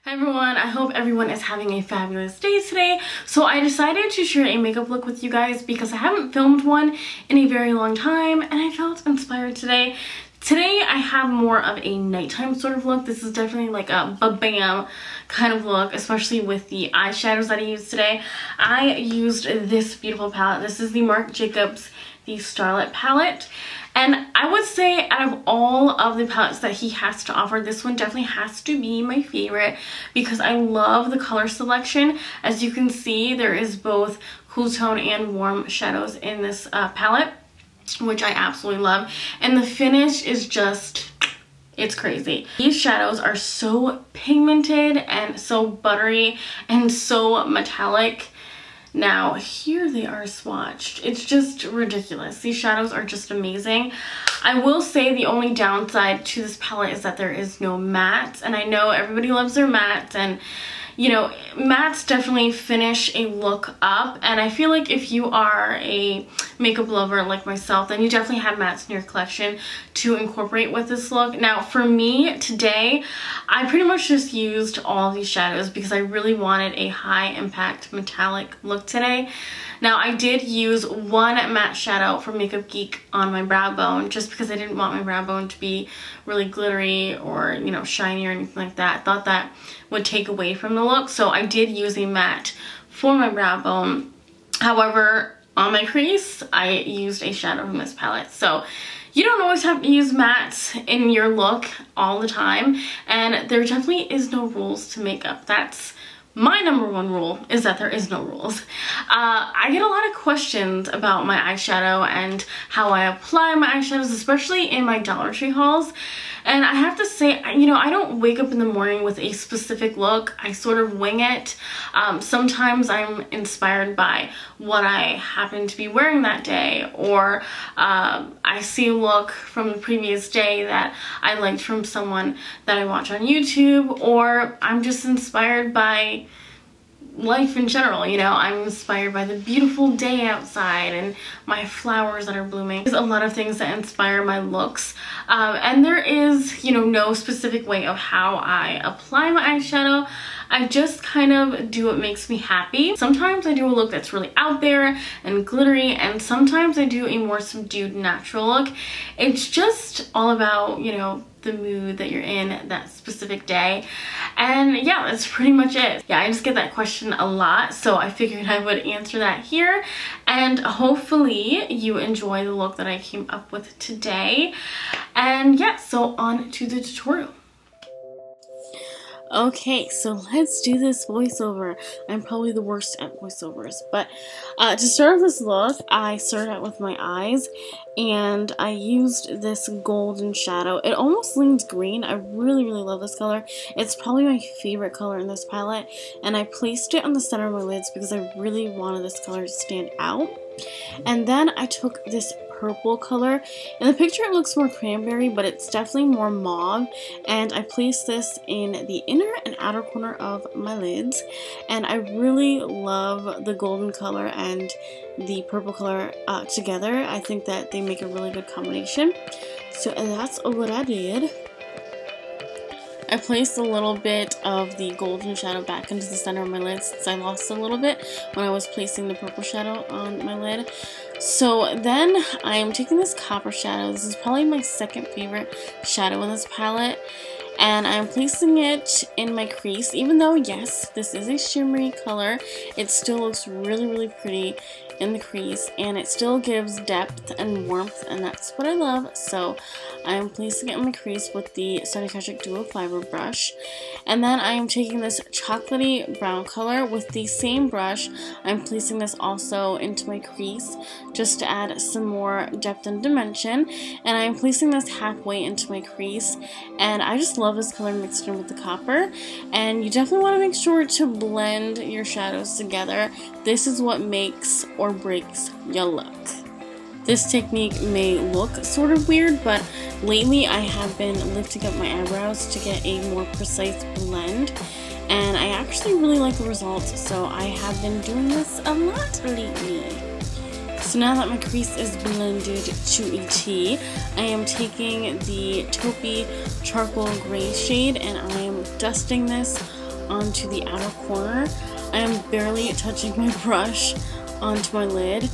Hi everyone, I hope everyone is having a fabulous day today. So I decided to share a makeup look with you guys because I haven't filmed one in a very long time and I felt inspired today. Today I have more of a nighttime sort of look. This is definitely like a ba-bam kind of look, especially with the eyeshadows that I used today. I used this beautiful palette. This is the Marc Jacobs, the Starlet palette. And I would say out of all of the palettes that he has to offer, this one definitely has to be my favorite because I love the color selection. As you can see, there is both cool tone and warm shadows in this palette, which I absolutely love. And the finish is just, it's crazy. These shadows are so pigmented and so buttery and so metallic. Now here they are swatched. It's just ridiculous. These shadows are just amazing. I will say the only downside to this palette is that there is no matte, and I know everybody loves their mattes, and you know, mattes definitely finish a look up, and I feel like if you are a makeup lover like myself, then you definitely have mattes in your collection to incorporate with this look. Now for me today, I pretty much just used all of these shadows because I really wanted a high impact metallic look today. Now I did use one matte shadow from Makeup Geek on my brow bone just because I didn't want my brow bone to be really glittery or, you know, shiny or anything like that. I thought that would take away from the look, so I did use a matte for my brow bone. However, on my crease, I used a shadow from this palette. So you don't always have to use mattes in your look all the time, and there definitely is no rules to makeup. That's my number one rule, is that there is no rules. I get a lot of questions about my eyeshadow and how I apply my eyeshadows, especially in my Dollar Tree hauls. And I have to say, you know, I don't wake up in the morning with a specific look. I sort of wing it. Sometimes I'm inspired by what I happen to be wearing that day, or I see a look from the previous day that I liked from someone that I watch on YouTube, or I'm just inspired by life in general. You know, I'm inspired by the beautiful day outside and my flowers that are blooming. There's a lot of things that inspire my looks, and there is, you know, no specific way of how I apply my eyeshadow. I just kind of do what makes me happy. Sometimes I do a look that's really out there and glittery, and sometimes I do a more subdued natural look. It's just all about, you know, the mood that you're in that specific day. And yeah, that's pretty much it. Yeah, I just get that question a lot, so I figured I would answer that here, and hopefully you enjoy the look that I came up with today. And yeah, so on to the tutorial. Okay, so let's do this voiceover. I'm probably the worst at voiceovers, but to start off this look, I started out with my eyes, and I used this golden shadow. It almost leans green. I really love this color. It's probably my favorite color in this palette, and I placed it on the center of my lids because I really wanted this color to stand out. And then I took this purple color. In the picture it looks more cranberry, but it's definitely more mauve, and I placed this in the inner and outer corner of my lids, and I really love the golden color and the purple color together. I think that they make a really good combination, so that's what I did. I placed a little bit of the golden shadow back into the center of my lid since I lost a little bit when I was placing the purple shadow on my lid. So then I am taking this copper shadow. This is probably my second favorite shadow in this palette, and I'm placing it in my crease. Even though, yes, this is a shimmery color, it still looks really pretty in the crease, and it still gives depth and warmth, and that's what I love. So I'm placing it in my crease with the SincerelySaraiC Duo Fiber brush, and then I am taking this chocolatey brown color with the same brush. I'm placing this also into my crease just to add some more depth and dimension, and I'm placing this halfway into my crease, and I just love this color mixed in with the copper. And you definitely want to make sure to blend your shadows together. This is what makes or breaks your look. This technique may look sort of weird, but lately I have been lifting up my eyebrows to get a more precise blend, and I actually really like the results, so I have been doing this a lot lately. So now that my crease is blended to a T, I am taking the taupey charcoal gray shade and I am dusting this onto the outer corner. I am barely touching my brush onto my lid.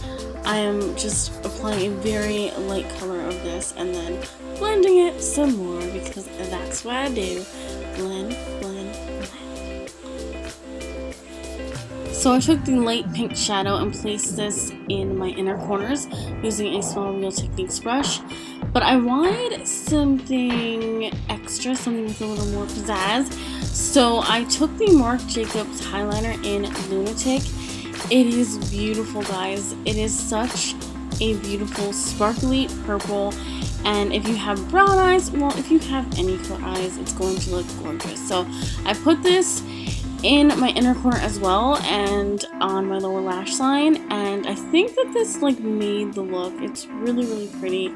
I am just applying a very light color of this and then blending it some more because that's what I do. Blend, blend, blend. So I took the light pink shadow and placed this in my inner corners using a small Real Techniques brush. But I wanted something extra, something with a little more pizzazz. So I took the Marc Jacobs Highliner in Lunatic. It is beautiful, guys. It is such a beautiful sparkly purple, and if you have brown eyes, well, if you have any color eyes, it's going to look gorgeous. So I put this in my inner corner as well and on my lower lash line, and I think that this like made the look. It's really, really pretty,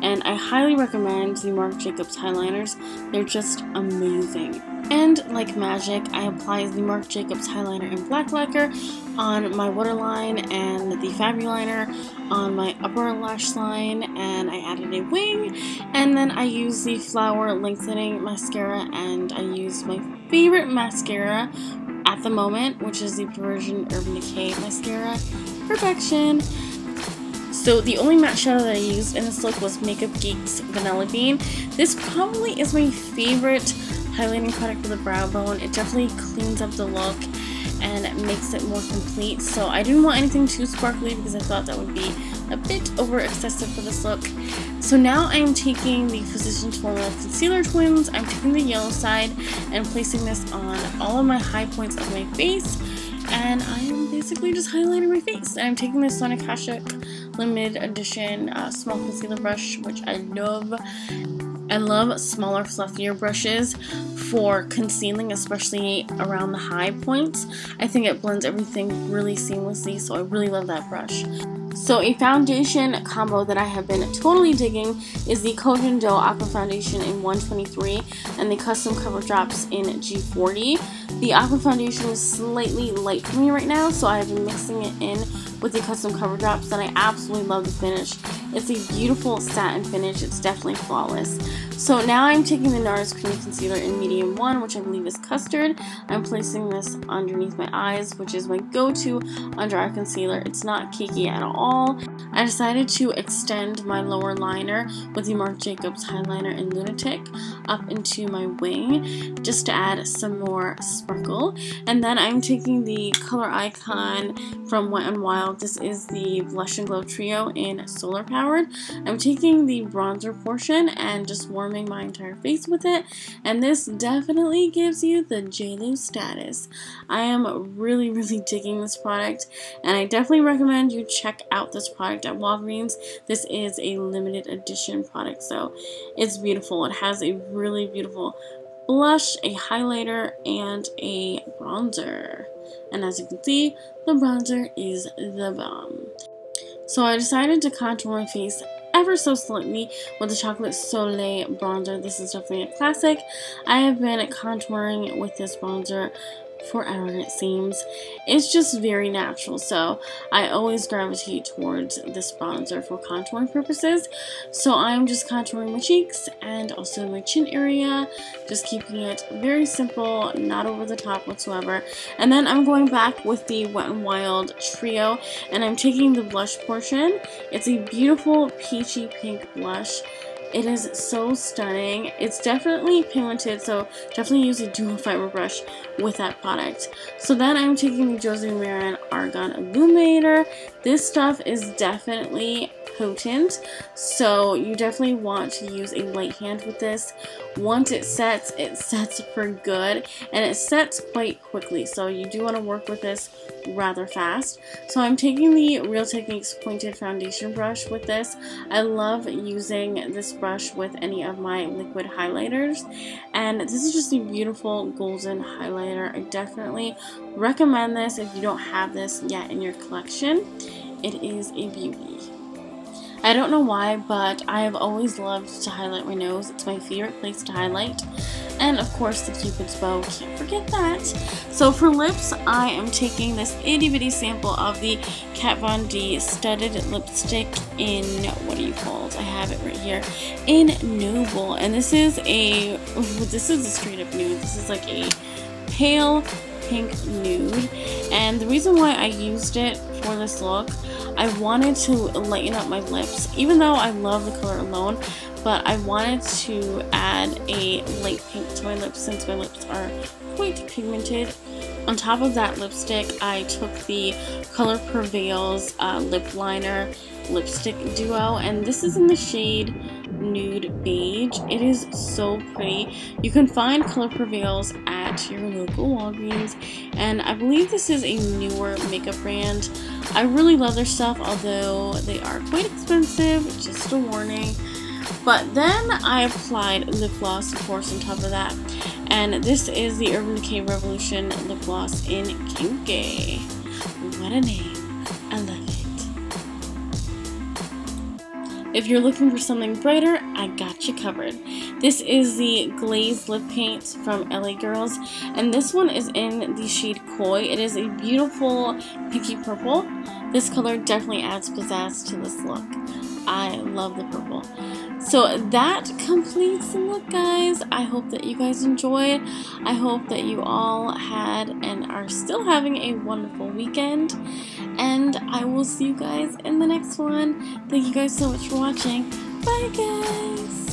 and I highly recommend the Marc Jacobs Highliners. They're just amazing. And like magic, I applied the Marc Jacobs Highliner in Black Lacquer on my waterline and the Fabuliner on my upper lash line, and I added a wing, and then I used the Flower Lengthening Mascara, and I used my favorite mascara at the moment, which is the Pervision Urban Decay Mascara Perfection. So the only matte shadow that I used in this look was Makeup Geek's Vanilla Bean. This probably is my favorite highlighting product for the brow bone. It definitely cleans up the look and it makes it more complete. So I didn't want anything too sparkly because I thought that would be a bit over excessive for this look. So now I'm taking the Physicians Formula Concealer Twins. I'm taking the yellow side and placing this on all of my high points of my face, and I am basically just highlighting my face. And I'm taking this Sonic Kashuk limited edition small concealer brush, which I love. I love smaller, fluffier brushes for concealing, especially around the high points. I think it blends everything really seamlessly, so I really love that brush. So a foundation combo that I have been totally digging is the Koh Gen Do Aqua Foundation in 123 and the Custom Cover Drops in G40. The Aqua Foundation is slightly light for me right now, so I have been mixing it in with the Custom Cover Drops, and I absolutely love the finish. It's a beautiful satin finish. It's definitely flawless. So now I'm taking the Nars Creamy Concealer in Medium 1, which I believe is Custard. I'm placing this underneath my eyes, which is my go-to under eye concealer. It's not cakey at all. I decided to extend my lower liner with the Marc Jacobs Highliner in Lunatic up into my wing just to add some more sparkle. And then I'm taking the Color Icon from Wet n Wild. This is the Blush and Glow Trio in Solar Powered. I'm taking the bronzer portion and just warming my entire face with it, and this definitely gives you the JLo status. I am really, really digging this product, and I definitely recommend you check out this product at Walgreens. This is a limited edition product, so it's beautiful. It has a really beautiful blush, a highlighter, and a bronzer. And as you can see, the bronzer is the bomb. So I decided to contour my face ever so slightly with the Chocolate Soleil bronzer. This is definitely a classic. I have been contouring with this bronzer forever, it seems. It's just very natural, so I always gravitate towards this bronzer for contouring purposes. So I'm just contouring my cheeks and also my chin area, just keeping it very simple, not over the top whatsoever. And then I'm going back with the Wet n Wild Trio, and I'm taking the blush portion. It's a beautiful peachy pink blush. It is so stunning. It's definitely pigmented, so definitely use a dual fiber brush with that product. So then I'm taking the Josie Maran Argan Illuminator. This stuff is definitely potent, so you definitely want to use a light hand with this. Once it sets for good, and it sets quite quickly, so you do want to work with this rather fast. So I'm taking the Real Techniques pointed foundation brush with this. I love using this brush with any of my liquid highlighters, and this is just a beautiful golden highlighter. I definitely recommend this if you don't have this yet in your collection. It is a beauty. I don't know why, but I have always loved to highlight my nose. It's my favorite place to highlight. And of course the Cupid's bow, can't forget that. So for lips, I am taking this itty bitty sample of the Kat Von D studded lipstick in, what do you call it? I have it right here, in Noble. And this is a straight up nude. This is like a pale pink nude, and the reason why I used it for this look, I wanted to lighten up my lips, even though I love the color alone, but I wanted to add a light pink to my lips since my lips are quite pigmented. On top of that lipstick, I took the Color Prevails lip liner lipstick duo, and this is in the shade Nude Beige. It is so pretty. You can find Color Prevails at your local Walgreens, and I believe this is a newer makeup brand. I really love their stuff, although they are quite expensive, just a warning. But then I applied lip gloss, of course, on top of that, and this is the Urban Decay Revolution lip gloss in Kinky. What a name. I love it. If you're looking for something brighter, I got you covered. This is the Glazed Lip Paint from LA Girls, and this one is in the shade Koi. It is a beautiful pinky purple. This color definitely adds pizzazz to this look. I love the purple. So that completes the look, guys. I hope that you guys enjoyed. I hope that you all had and are still having a wonderful weekend. And I will see you guys in the next one. Thank you guys so much for watching. Bye, guys.